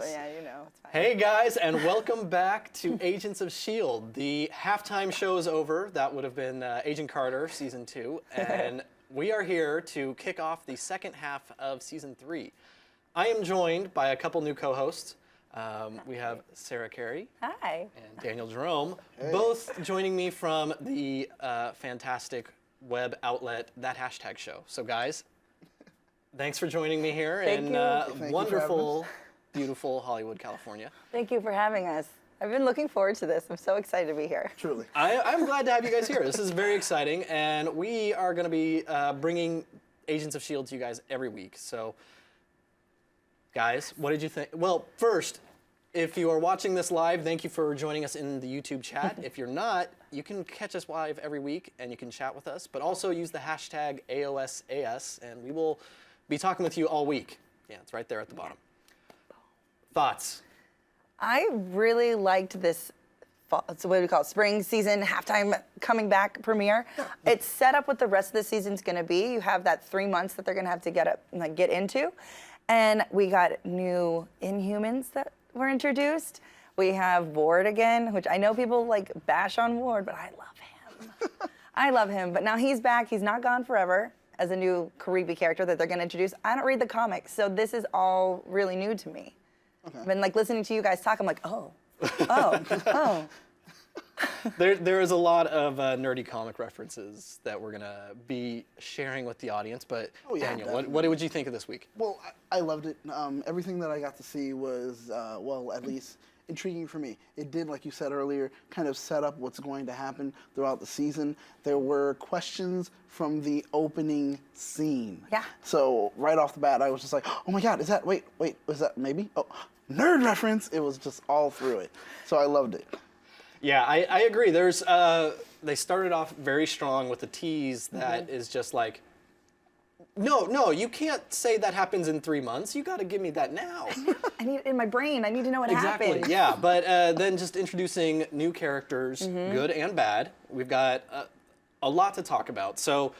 But yeah, you know, it's fine. Hey guys, and welcome back to Agents of S.H.I.E.L.D. The halftime show is over. That would have been Agent Carter, Season 2. And we are here to kick off the second half of Season 3. I am joined by a couple new co-hosts. We have Sarah Carey. Hi. And Daniel Jerome, both joining me from the fantastic web outlet, That Hashtag Show. So guys, thanks for joining me here in wonderful, beautiful Hollywood, California. Thank you for having us. I've been looking forward to this. I'm so excited to be here. Truly. I'm glad to have you guys here. This is very exciting, and we are going to be bringing Agents of S.H.I.E.L.D. to you guys every week. So, guys, what did you think? Well, first, if you are watching this live, thank you for joining us in the YouTube chat. If you're not, you can catch us live every week, and you can chat with us, but also use the hashtag AOSAS, and we will be talking with you all week. Yeah, it's right there at the bottom. Thoughts? I really liked this, so what do we call it, spring season, halftime coming back premiere. It's set up what the rest of the season's going to be. You have that 3 months that they're going to have to get into. And we got new Inhumans that were introduced. We have Ward again, which I know people like bash on Ward, but I love him. I love him, but now he's back. He's not gone forever as a new creepy character that they're going to introduce. I don't read the comics, so this is all really new to me. Okay. I've been like listening to you guys talk. I'm like, oh. There is a lot of nerdy comic references that we're gonna be sharing with the audience. But Daniel, what did you think of this week? Well, I loved it. Everything that I got to see was, well, at least intriguing for me. It did, like you said earlier, kind of set up what's going to happen throughout the season. There were questions from the opening scene. Yeah. So right off the bat, I was just like, oh my God, is that, wait, was that maybe? Oh, nerd reference. It was just all through it. So I loved it. Yeah, I agree. There's they started off very strong with a tease that is just like, no, you can't say that happens in 3 months. You got to give me that now. I need it in my brain. I need to know what happened. happened. Yeah, but then just introducing new characters, good and bad. We've got a lot to talk about. So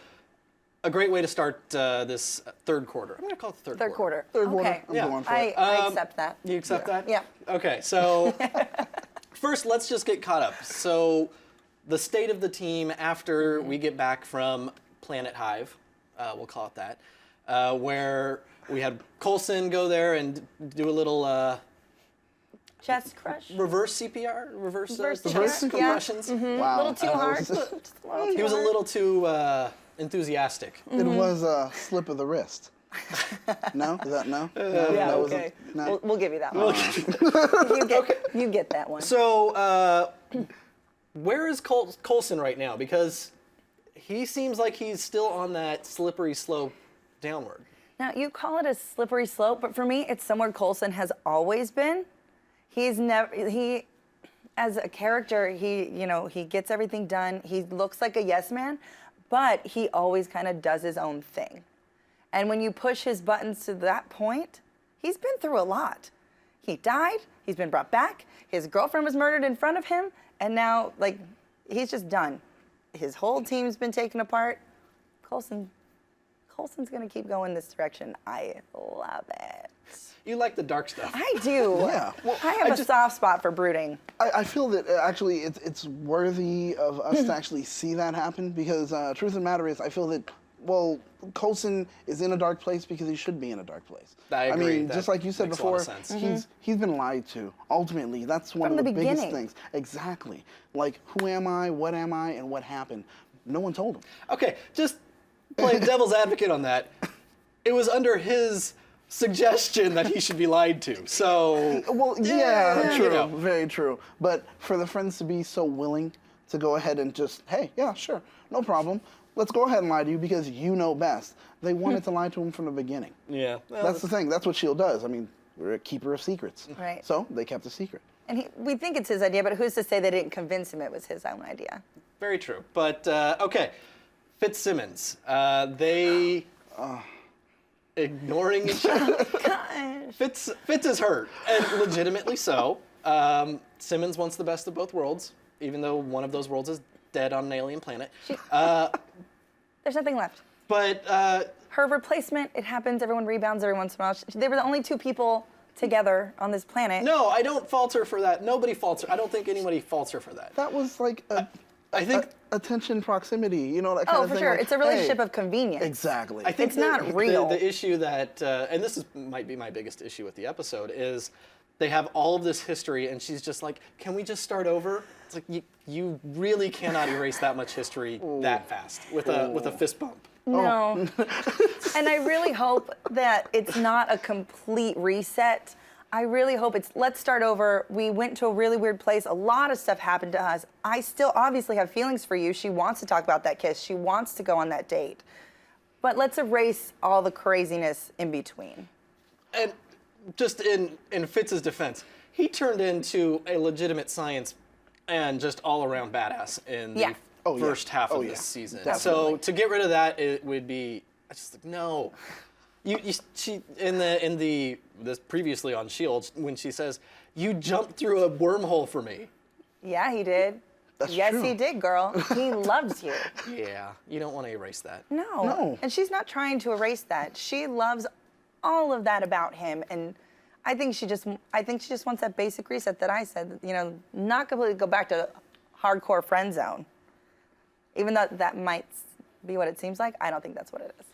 a great way to start this third quarter. I'm going to call it the third quarter. Third quarter. Okay. I'm going for it. I accept that. You accept that? Yeah. Okay, so first, let's just get caught up. So the state of the team after we get back from Planet Hive, we'll call it that, where we had Coulson go there and do a little chest crush. Reverse CPR, reverse compressions. Yeah. Wow. A little too hard. He was a little too enthusiastic. It was a slip of the wrist. No? Is that no? Yeah, no, okay. No? We'll give you that one. You get that one. So where is Coulson right now? Because he seems like he's still on that slippery slope downward. Now, you call it a slippery slope, but for me, it's somewhere Coulson has always been. He's never, as a character, he gets everything done. He looks like a yes man, but he always kind of does his own thing. And when you push his buttons to that point, he's been through a lot. He died, he's been brought back, his girlfriend was murdered in front of him, and now, like, he's just done. His whole team's been taken apart. Coulson's gonna keep going this direction. I love it. You like the dark stuff. I do. Yeah. Well, I have a soft spot for brooding. I feel that actually it's worthy of us to actually see that happen because truth of the matter is I feel that, well, Coulson is in a dark place because he should be in a dark place. I agree. mean, just like you said before, he's been lied to. Ultimately, that's one of the biggest things. Exactly. Like, who am I, and what happened? No one told him. Okay, just playing devil's advocate on that. It was under his suggestion that he should be lied to. So, well, yeah, true, you know. Very true. But for the friends to be so willing to go ahead and just, hey, yeah, sure, no problem. Let's go ahead and lie to you because you know best. They wanted to lie to him from the beginning. Yeah. Well, that's the thing. That's what S.H.I.E.L.D. does. I mean, we're a keeper of secrets. Right. So they kept a secret. And we think it's his idea, but who's to say they didn't convince him it was his own idea? Very true. But, okay, Fitz Simmons. They ignoring each other. Gosh. Fitz is hurt, and legitimately so. Simmons wants the best of both worlds, even though one of those worlds is dead on an alien planet. There's nothing left. But her replacement, it happens. Everyone rebounds every once in a while. They were the only two people together on this planet. No, I don't fault her for that. Nobody faults her. I don't think anybody faults her for that. That was like I think attention, proximity, you know, that kind Oh, of for thing. sure. like, it's a relationship hey, of convenience. Exactly. I think It's not real. The issue that, and this might be my biggest issue with the episode, is they have all of this history, and she's just like, "Can we just start over?" It's like you really cannot erase that much history that fast with a fist bump. No. And I really hope that it's not a complete reset. I really hope it's let's start over. We went to a really weird place. A lot of stuff happened to us. I still obviously have feelings for you. She wants to talk about that kiss. She wants to go on that date. But let's erase all the craziness in between. And just in Fitz's defense, he turned into a legitimate science and just all around badass in Yeah. the first half of this season. Definitely. So to get rid of that, it would be I just like no. She in this previously on S.H.I.E.L.D. when she says you jumped through a wormhole for me. Yeah, he did. Yes, true. he did, girl. He loves you. Yeah, you don't want to erase that. No. And she's not trying to erase that. She loves all of that about him, and I think she just wants that basic reset that I said. You know, not completely go back to hardcore friend zone. Even though that might be what it seems like, I don't think that's what it is.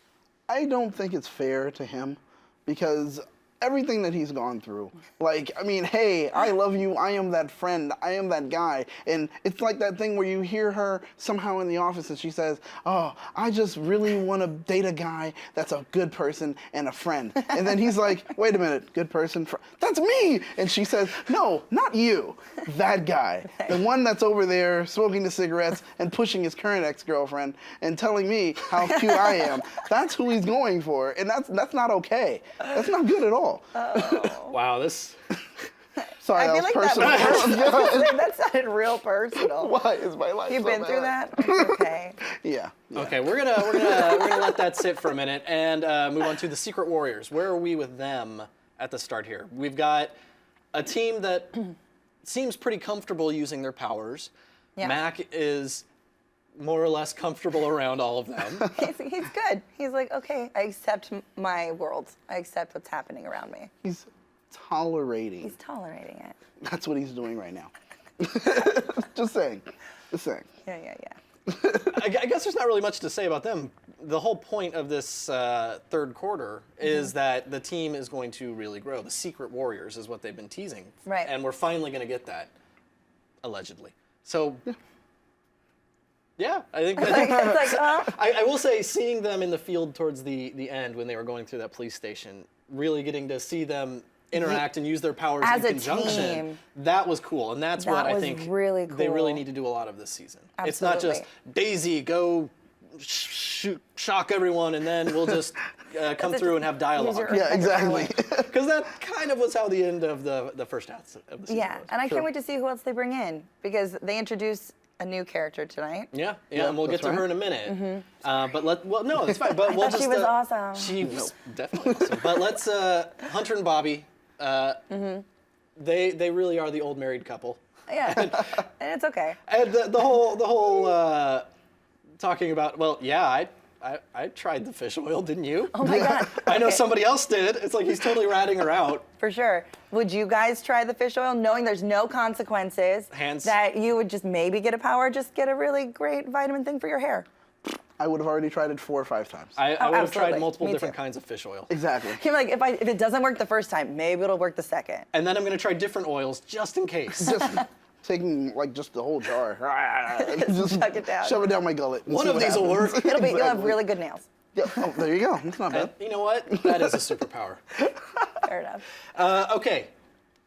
I don't think it's fair to him because everything that he's gone through, like, I mean, hey, I love you, I am that friend, I am that guy. And it's like that thing where you hear her somehow in the office and she says, oh, I just really want to date a guy that's a good person and a friend. And then he's like, wait a minute, good person, that's me. And she says, no, not you, that guy. The one that's over there smoking the cigarettes and pushing his current ex-girlfriend and telling me how cute I am. That's who he's going for. And that's not okay. That's not good at all. Wow, this. Sorry, I that feel was like personal. that sounded real personal. Why is my life You've so been through bad? that? It's okay. Yeah. Okay, we're gonna let that sit for a minute and move on to the Secret Warriors. Where are we with them at the start here? We've got a team that seems pretty comfortable using their powers. Yeah. Mac is more or less comfortable around all of them. He's good. He's like, okay, I accept my world. I accept what's happening around me. He's tolerating. He's tolerating it. That's what he's doing right now. Just saying. Just saying. Yeah. I guess there's not really much to say about them. The whole point of this third quarter is that the team is going to really grow. The Secret Warriors is what they've been teasing. Right. And we're finally going to get that, allegedly. So, yeah, I think It's like, I will say, seeing them in the field towards the end when they were going through that police station, really getting to see them interact and use their powers As in a conjunction, team. that was cool. And that's what That I was think really they really cool. need to do a lot of this season. It's not just, Absolutely. Daisy, go shock everyone, and then we'll just come through and have dialogue. your- Yeah, exactly. Because that kind of was how the end of the first half of the season yeah, was. and I Sure. can't wait to see who else they bring in because they introduced a new character tonight. Yeah, and we'll get that's to her right. in a minute. But no, that's fine. But we'll thought just. she was awesome. She was definitely awesome. But let's Hunter and Bobby. They really are the old married couple. Yeah, and it's okay. And the whole talking about, well, yeah, I tried the fish oil, didn't you? Oh my God. I know Okay. somebody else did. It's like he's totally ratting her out. For sure. Would you guys try the fish oil knowing there's no consequences? Hands. That you would just maybe get a power, just get a really great vitamin thing for your hair? I would have already tried it 4 or 5 times. I would have tried absolutely. multiple Me different too. kinds of fish oil. Exactly. You're like, if it doesn't work the first time, maybe it'll work the second. And then I'm going to try different oils just in case. Just taking like just the whole jar. Just Chuck it down. Shove it down my gullet. and One see of what these will happens. work. You'll have Exactly. really good nails. Yeah, oh, there you go. It's not And bad. you know what? That is a superpower. Fair enough. Okay,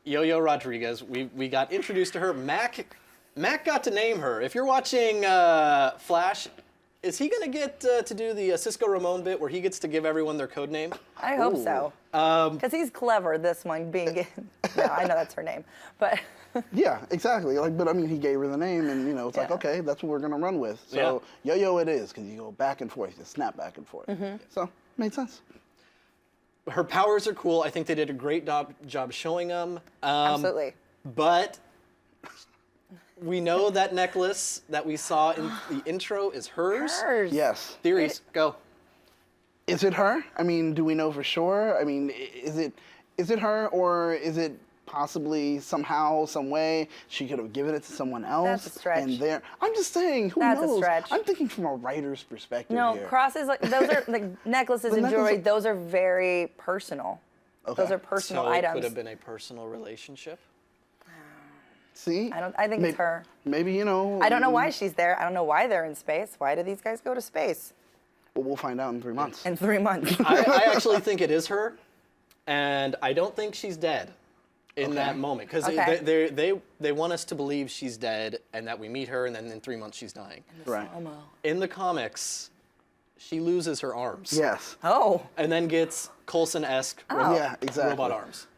Yo-Yo Rodriguez. We got introduced to her. Mac got to name her. If you're watching Flash, is he gonna get to do the Cisco Ramon bit where he gets to give everyone their code name? I hope so. Because he's clever, this one being. No, I know that's her name. But Yeah, exactly. Like, but I mean, he gave her the name, and it's like, Yeah. okay, that's what we're gonna run with. So yo-yo it is, because you go back and forth, you snap back and forth. So made sense. Her powers are cool. I think they did a great job showing them. absolutely. But we know that necklace that we saw in the intro is hers. Hers. Yes. Theories, go. Is it her? I mean, do we know for sure? I mean, is it is it her, or is it possibly somehow, some way she could have given it to someone else? That's a stretch. And I'm just saying, who That's a knows? stretch. I'm thinking from a writer's perspective No, here. crosses, like, those are, like, necklaces The and jewelry, necklace- those are very personal. Okay. Those are personal so items. it could have been a personal relationship. See? I think it's her. Maybe, you know. I don't know why she's there. I don't know why they're in space. Why do these guys go to space Well, we'll find out in 3 months. in 3 months? I actually think it is her, and I don't think she's dead in that moment, because Okay. they want us to believe she's dead and that we meet her, and then in 3 months she's dying. Right. In the comics, she loses her arms. Yes. Oh, And then gets Coulson-esque Yeah, exactly. robot arms.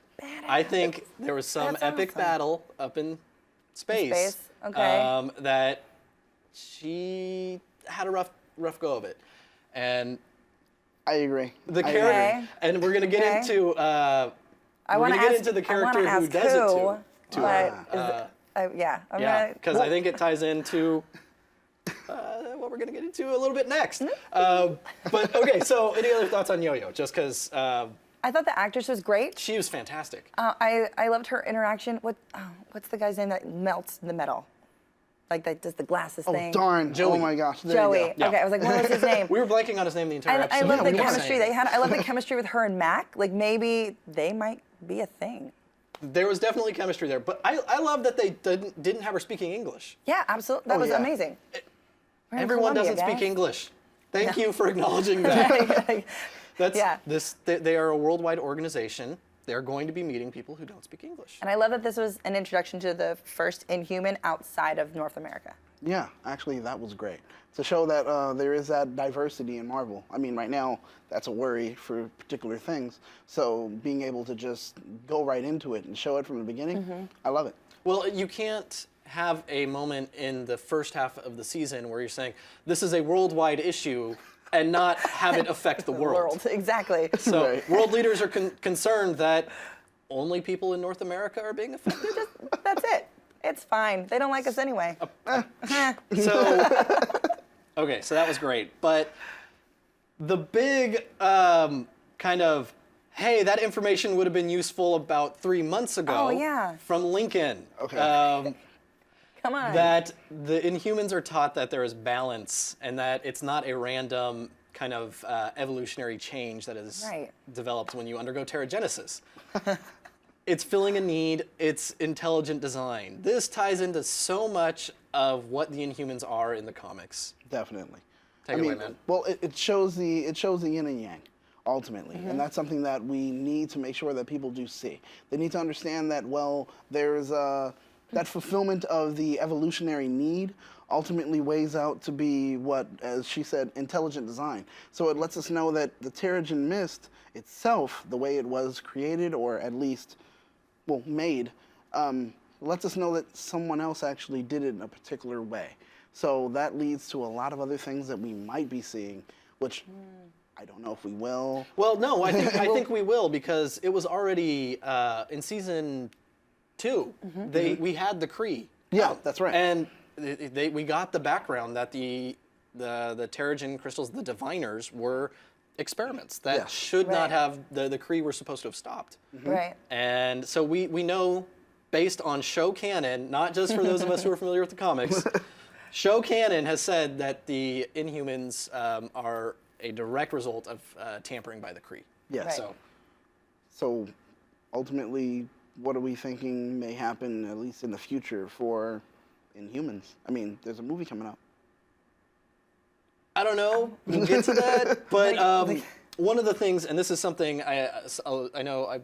I think there was some That's epic awesome. battle up in space. Space, okay. That she had a rough go of it, and I agree. the I character, Okay. and we're gonna get Okay. into. I we're want gonna to get ask. into the I wanna character who ask does it to but her. yeah, I'm Yeah, gonna. because I think it ties into what we're gonna get into a little bit next. But okay, so any other thoughts on Yo-Yo? Just because I thought the actress was great. she was fantastic. I loved her interaction. What's the guy's name that melts the metal? Like that does the glasses Oh, thing? darn. Joey. Oh, my gosh. There Joey. You go. Yeah. Okay, I was like, what was his name? We were blanking on his name the entire I episode. love the We were chemistry saying. they had. I love the chemistry with her and Mac. Like maybe they might be a thing. There was definitely chemistry there, but I love that they didn't have her speaking English. Yeah, absolutely. That Oh, was yeah. amazing. We're in Everyone Columbia, doesn't speak guys. English. Thank you for acknowledging that. That's Yeah. They are a worldwide organization. They're going to be meeting people who don't speak English. And I love that this was an introduction to the first Inhuman outside of North America. Yeah, actually, that was great. To show that there is that diversity in Marvel. I mean, right now, that's a worry for particular things. So being able to just go right into it and show it from the beginning, I love it. Well, you can't have a moment in the first half of the season where you're saying this is a worldwide issue and not have it affect the world. Exactly. So Right. world leaders are concerned that only people in North America are being affected. That's it. It's fine. They don't like us anyway. So, okay, so that was great. But the big kind of, hey, that information would have been useful about 3 months ago. Oh, yeah. From Lincoln. Okay. Come on. That the Inhumans are taught that there is balance and that it's not a random kind of evolutionary change that is Right. developed when you undergo Terrogenesis. It's filling a need, it's intelligent design. This ties into so much of what the Inhumans are in the comics. Definitely. Take it away, man. Well, it shows the yin and yang, ultimately, and that's something that we need to make sure that people do see. They need to understand that, well, there's that fulfillment of the evolutionary need ultimately weighs out to be what, as she said, intelligent design. So it lets us know that the Terrigen Mist itself, the way it was created, or at least, well, made, lets us know that someone else actually did it in a particular way. So that leads to a lot of other things that we might be seeing, which I don't know if we will. Well, no, I think we will, because it was already in season 2. We had the Kree. Yeah, that's right. And we got the background that the Terrigen crystals, the diviners, were experiments that Yes. should not Right. have the Kree were supposed to have stopped. Right. And so we know, based on show canon, not just for those of us who are familiar with the comics, show canon has said that the Inhumans are a direct result of tampering by the Kree. Yes. Right. So ultimately, what are we thinking may happen, at least in the future, for Inhumans? I mean, there's a movie coming out. I don't know. We'll get to that. But one of the things, and this is something I know, I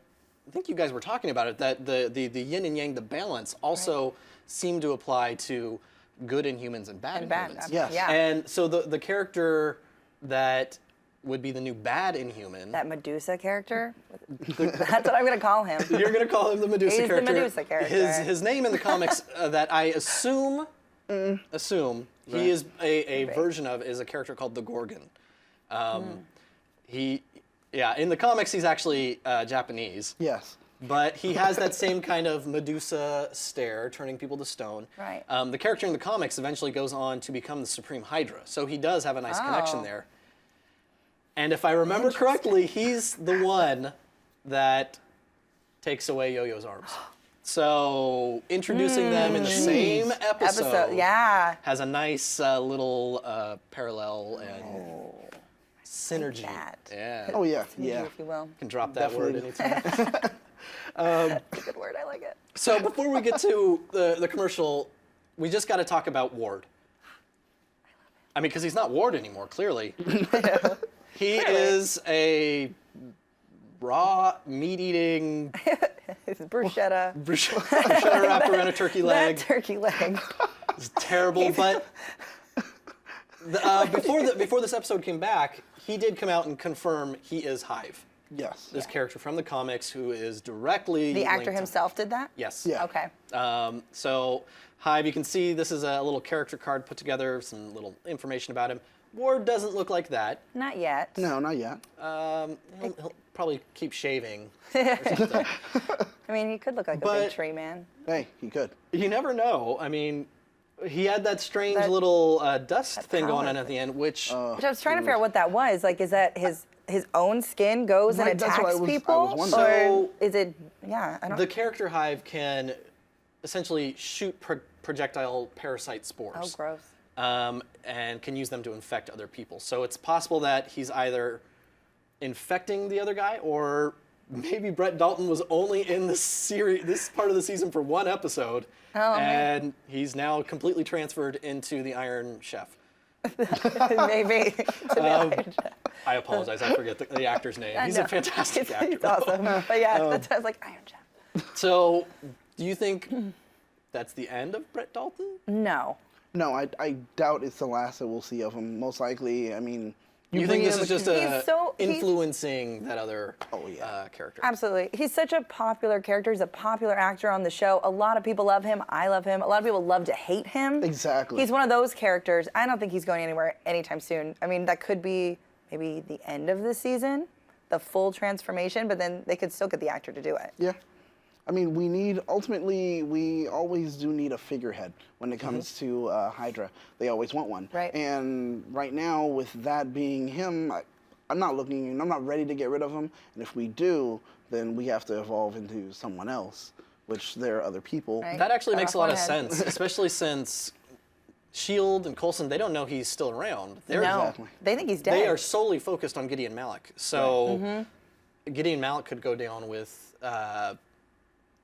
think you guys were talking about it, that the yin and yang, the balance, also seemed to apply to good Inhumans and bad Inhumans. Yes. Yeah. And so the character that would be the new bad Inhuman. That Medusa character. That's what I'm gonna call him. You're going to call him the Medusa He's the character. Medusa character. His name in the comics that I assume he is a version of is a character called the Gorgon. In the comics he's actually Japanese. Yes. But he has that same kind of Medusa stare, turning people to stone. Right. The character in the comics eventually goes on to become the Supreme Hydra, so he does have a nice connection there. And if I remember correctly, he's the one that takes away Yo-Yo's arms. So introducing them in the same episode Yeah. has a nice little parallel and synergy. that. Yeah. Oh yeah, Synergy, yeah. if you will. Can drop that word anytime. It's a good word. I like it. So before we get to the commercial, we just got to talk about Ward. I mean, because he's not Ward anymore, clearly. He is a raw, meat-eating It's bruschetta. bruschetta wrapped around a turkey leg. That turkey leg. It's terrible, but before this episode came back, he did come out and confirm he is Hive. Yes. This character from the comics who is directly The actor linked to- himself did that? Yes. Yeah. Okay. So Hive, you can see this is a little character card put together, some little information about him. Ward doesn't look like that. Not yet. No, not yet. He'll probably keep shaving or something. I mean, he could look like a But- big tree man. Hey, he could. You never know. I mean, he had that strange That- little dust thing going power on at the end, which Which I was trying to figure out what that was. Like, is that his own skin goes and Right, that's what attacks I was people? wondering. Or So- is it, yeah, I don't the character Hive can essentially shoot projectile parasite spores. Oh, gross. And can use them to infect other people. So it's possible that he's either infecting the other guy, or maybe Brett Dalton was only in this part of the season for one episode, and he's now completely transferred into the Iron Chef. Maybe. I apologize, I forget the actor's name. He's a fantastic actor. He's awesome. But yeah, that's why I was like, Iron Chef. So, do you think that's the end of Brett Dalton? No. No, I doubt it's the last that we'll see of him. Most likely, I mean, You bring think this in is the just influencing that other character? Absolutely. He's such a popular character. He's a popular actor on the show. A lot of people love him. I love him. A lot of people love to hate him. Exactly. He's one of those characters. I don't think he's going anywhere anytime soon. I mean, that could be maybe the end of the season, the full transformation, but then they could still get the actor to do it. Yeah. I mean, ultimately, we always do need a figurehead when it comes to Hydra. They always want one. Right. And right now, with that being him, I'm not ready to get rid of him. And if we do, then we have to evolve into someone else, which there are other people. Right. That actually makes a lot of Forehead. sense, especially since S.H.I.E.L.D. and Coulson, they don't know he's still around. No, Exactly. they think he's dead. They are solely focused on Gideon Malick. So Gideon Malick could go down with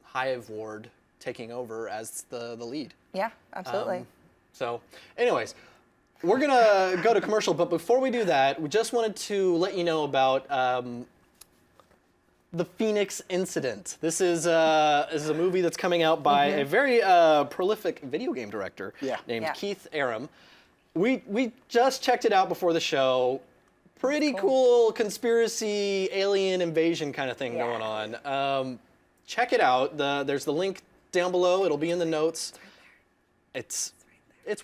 Hive Ward taking over as the lead. Yeah, absolutely. So, anyways, we're gonna go to commercial, but before we do that, we just wanted to let you know about the Phoenix Incident. This is a movie that's coming out by a very prolific video game director named Yeah. Keith Aram. We just checked it out before the show. Pretty cool conspiracy, alien invasion kind of thing going on. Check it out. There's the link down below. It'll be in the notes. It's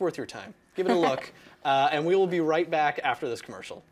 worth your time. Give it a look. And we will be right back after this commercial.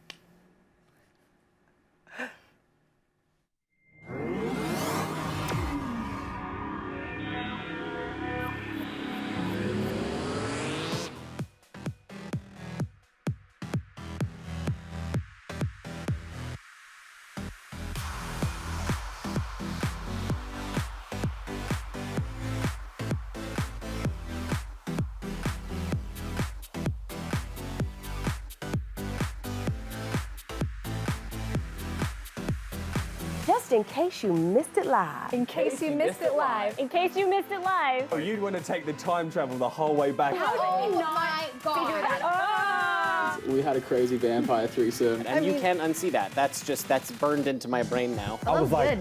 Just in case you missed it live. In case you missed it live. In case you missed it live. Oh, you'd want to take the time travel the whole way back. How did we not figure that out? We had a crazy vampire threesome. And you can't unsee that. That's burned into my brain now. I was like,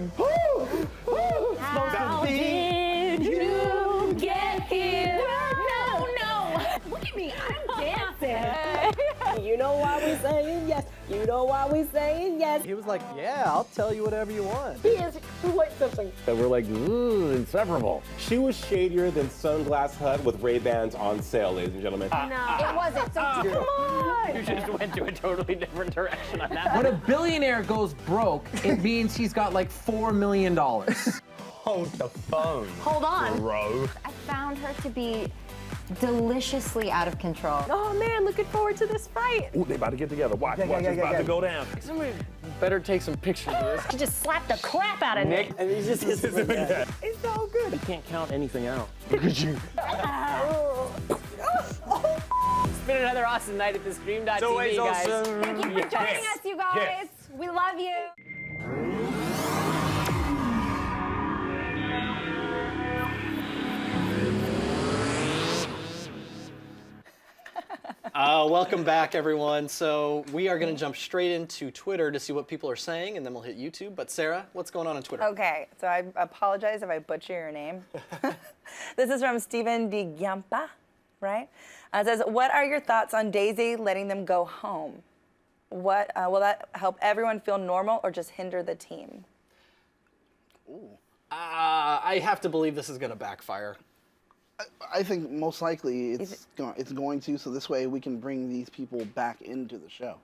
How did you get here? No. Look at me. I'm dancing. You know why we saying yes. You know why we saying yes. He was like, yeah, I'll tell you whatever you want. He is like something. and we're like, inseparable. She was shadier than Sunglass Hut with Ray-Bans on sale, ladies and gentlemen. No, it wasn't. So come on. You just went to a totally different direction on that. When a billionaire goes broke, it means he's got like $4 million. Hold the phone, Hold on. bro. I found her to be deliciously out of control. Oh man, looking forward to this fight. Ooh, they about to get together. Watch, it's about to go down. Somebody better take some pictures of this. She just slapped the crap out of Nick. And he's just It's so good. You can't count anything out. Look at you. It's been another awesome night at the Stream.tv, guys. Thank you for joining us, you guys. We love you. Welcome back, everyone. So we are going to jump straight into Twitter to see what people are saying, and then we'll hit YouTube. But Sarah, what's going on Twitter? Okay, so I apologize if I butcher your name. This is from Stephen DiGiampa, right? It says, what are your thoughts on Daisy letting them go home? What will that help everyone feel normal or just hinder the team? I have to believe this is going to backfire. I think most likely it's going to, so this way we can bring these people back into the show.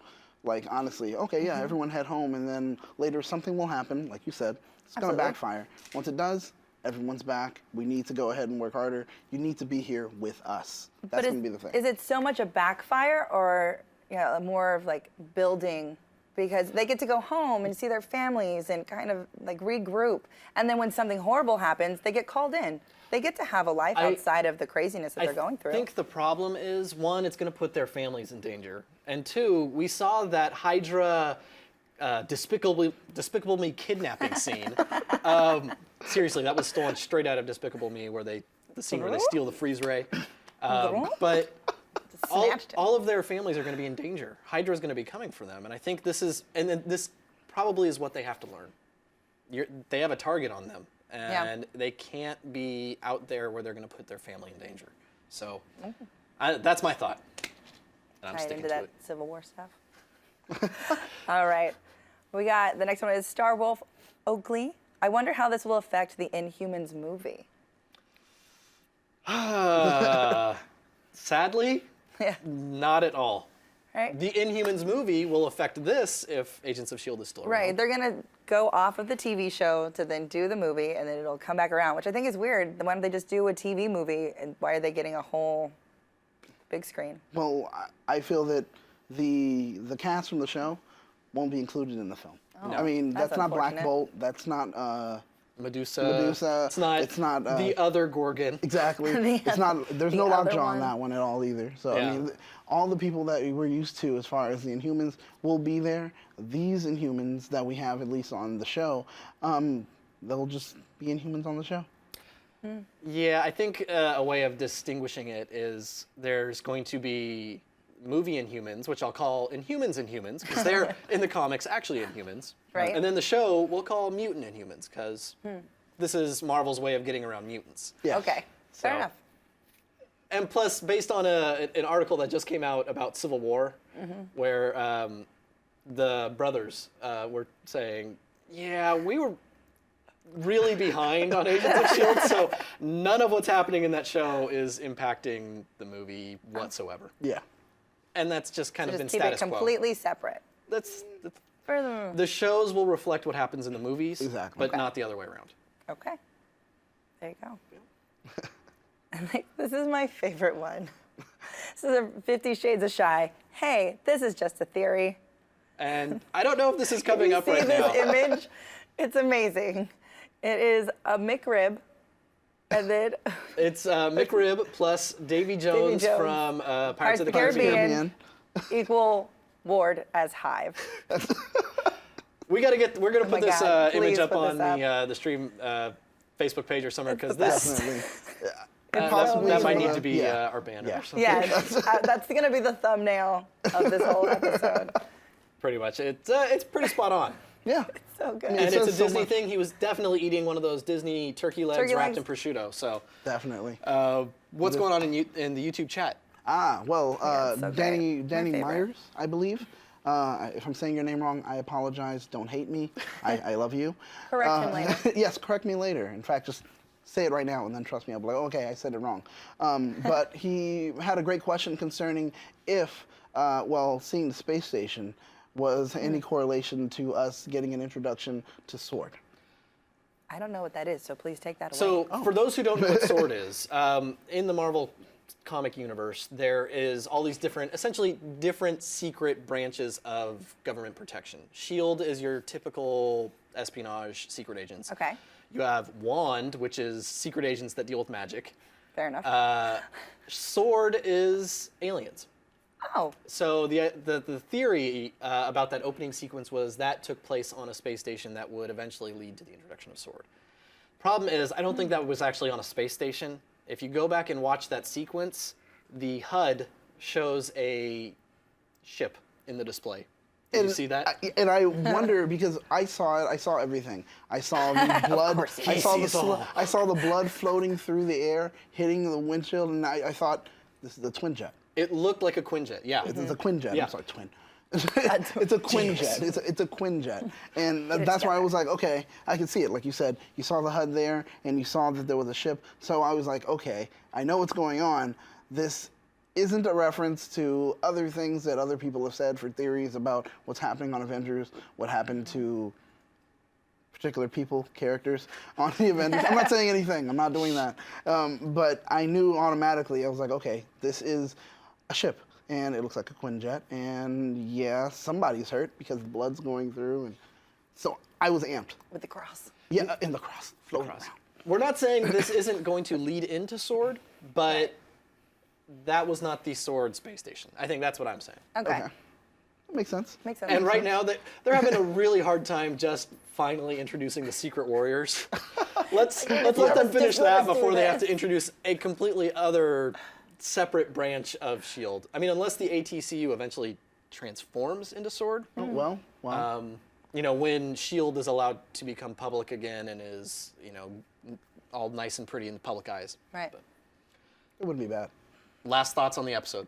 Like, honestly, okay, yeah, everyone head home, and then later something will happen, like you said. It's going to backfire. Once it does, everyone's back. We need to go ahead and work harder. You need to be here with us. That's going to be the thing. Is it so much a backfire or more of like building? Because they get to go home and see their families and kind of like regroup. And then when something horrible happens, they get called in. They get to have a life outside of the craziness that they're going through. I think the problem is, one, it's going to put their families in danger. And two, we saw that Hydra Despicable Me kidnapping scene. Seriously, that was stolen straight out of Despicable Me, the scene where they steal the freeze ray. But all of their families are going to be in danger. Hydra is going to be coming for them. And I think this probably is what they have to learn. They have a target on them. And they can't be out there where they're going to put their family in danger. So that's my thought. And I'm sticking into to that it. Civil War stuff. All right. We got the next one is Starwolf Oakley. I wonder how this will affect the Inhumans movie. Sadly, not at all. Right. The Inhumans movie will affect this if Agents of S.H.I.E.L.D. is still around. Right. They're going to go off of the TV show to then do the movie, and then it'll come back around, which I think is weird. Why don't they just do a TV movie, and why are they getting a whole big screen? Well, I feel that the cast from the show won't be included in the film. Oh, I mean, that's not Black unfortunate. Bolt. That's not Medusa. It's not the other Gorgon. Exactly. It's not. There's no other lockjaw on one. that one at all either. So Yeah. I mean, all the people that we're used to as far as the Inhumans will be there. These Inhumans that we have at least on the show, they'll just be Inhumans on the show. Yeah, I think a way of distinguishing it is there's going to be movie Inhumans, which I'll call Inhumans, because they're in the comics actually Inhumans. Right. And then the show we'll call Mutant Inhumans, because this is Marvel's way of getting around mutants. Yeah. Okay. Fair So- enough. And plus, based on an article that just came out about Civil War, where the brothers were saying, yeah, we were really behind on Agents of S.H.I.E.L.D., so none of what's happening in that show is impacting the movie whatsoever. Yeah. And that's just kind of Just been keep status it completely separate. quo. For The shows will reflect what happens in the movies, Exactly. but not the other way around. Okay. There you go. And this is my favorite one. This is a 50 Shades of Shy. Hey, this is just a theory. And I don't know if this is coming up See right this now. image? It's amazing. It is a McRib, and then It's McRib plus Davy Jones, Jones. from Pirates of the Caribbean. equal Ward as Hive. We're gonna put my this God, image please up put on this the stream Facebook page or somewhere, because the best. Definitely. that might need the- to be yeah. our banner Yeah. or something. Yeah, that's going to be the thumbnail of this whole episode. Pretty much. It's pretty spot on. Yeah. So good. And it's a says so Disney much. thing. He was definitely eating one of those Disney turkey legs Turkey wrapped legs. in prosciutto. So Definitely. what's going on in the YouTube chat? Well, it's so Danny great. My favorite. Myers, I believe. If I'm saying your name wrong, I apologize. Don't hate me. I love you. Correct him later. Yes, correct me later. In fact, just say it right now and then trust me. I'll be like, okay, I said it wrong. But he had a great question concerning if, seeing the space station was any correlation to us getting an introduction to S.W.O.R.D. I don't know what that is, so please take that away. So for those who don't know what S.W.O.R.D. is, in the Marvel comic universe, there is all these different, essentially different secret branches of government protection. S.H.I.E.L.D. is your typical espionage secret agents. Okay. You have WAND, which is secret agents that deal with magic. Fair enough. S.W.O.R.D. is aliens. Oh. So the theory about that opening sequence was that took place on a space station that would eventually lead to the introduction of S.W.O.R.D. Problem is, I don't think that was actually on a space station. If you go back and watch that sequence, the HUD shows a ship in the display. Did you see that? And I wonder because I saw it. I saw everything. I saw the blood. I saw the blood floating through the air, hitting the windshield, and I thought this is the twin jet. It looked like a Quinjet. Yeah. It's a Quinjet. Yeah. I'm sorry, twin. It's a Quinjet. It's a Quinjet, and that's why I was like, okay, I can see it. Like you said, you saw the HUD there, and you saw that there was a ship. So I was like, okay, I know what's going on. This isn't a reference to other things that other people have said for theories about what's happening on Avengers, what happened to particular people, characters on the Avengers. I'm not saying anything. I'm not doing that. But I knew automatically. I was like, okay, this is a ship. And it looks like a Quinjet, and yeah, somebody's hurt because the blood's going through, and so I was amped. With the cross. Yeah, in the cross, floating around. We're not saying this isn't going to lead into S.W.O.R.D., but that was not the S.W.O.R.D. space station. I think that's what I'm saying. Okay. That makes sense. Makes sense. And right now, they're having a really hard time just finally introducing the Secret Warriors. Let's let them finish that before they have to introduce a completely other separate branch of S.H.I.E.L.D. I mean, unless the ATCU eventually transforms into S.W.O.R.D. Oh, well, wow. You know, when S.H.I.E.L.D. is allowed to become public again and is, you know, all nice and pretty in the public eyes. Right. But It wouldn't be bad. last thoughts on the episode.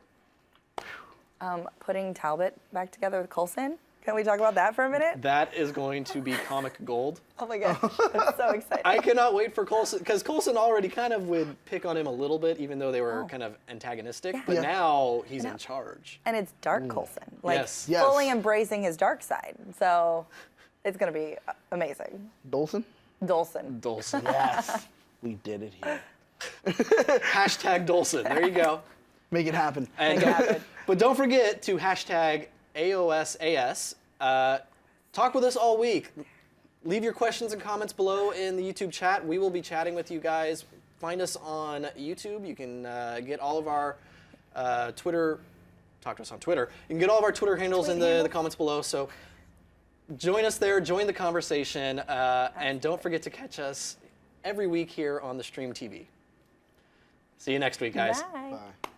Putting Talbot back together with Coulson. Can we talk about that for a minute? That is going to be comic gold. Oh my gosh, I'm so excited. I cannot wait for Coulson, because Coulson already kind of would pick on him a little bit, even though they were kind of antagonistic. But Yeah. now he's in charge. And it's dark Coulson, like Yes. Yes. fully embracing his dark side. So it's gonna be amazing. Dolson? Dolson. Dolson. Yes. We did it here. Hashtag Dolson. There you go. Make it happen. And but don't forget to hashtag AOSAS. Talk with us all week. Leave your questions and comments below in the YouTube chat. We will be chatting with you guys. Find us on YouTube. You can get all of our Twitter. Talk to us on Twitter. You can get all of our Twitter handles in the comments below. So join us there. Join the conversation. And don't forget to catch us every week here on the Stream TV. See you next week, guys. Bye. Bye.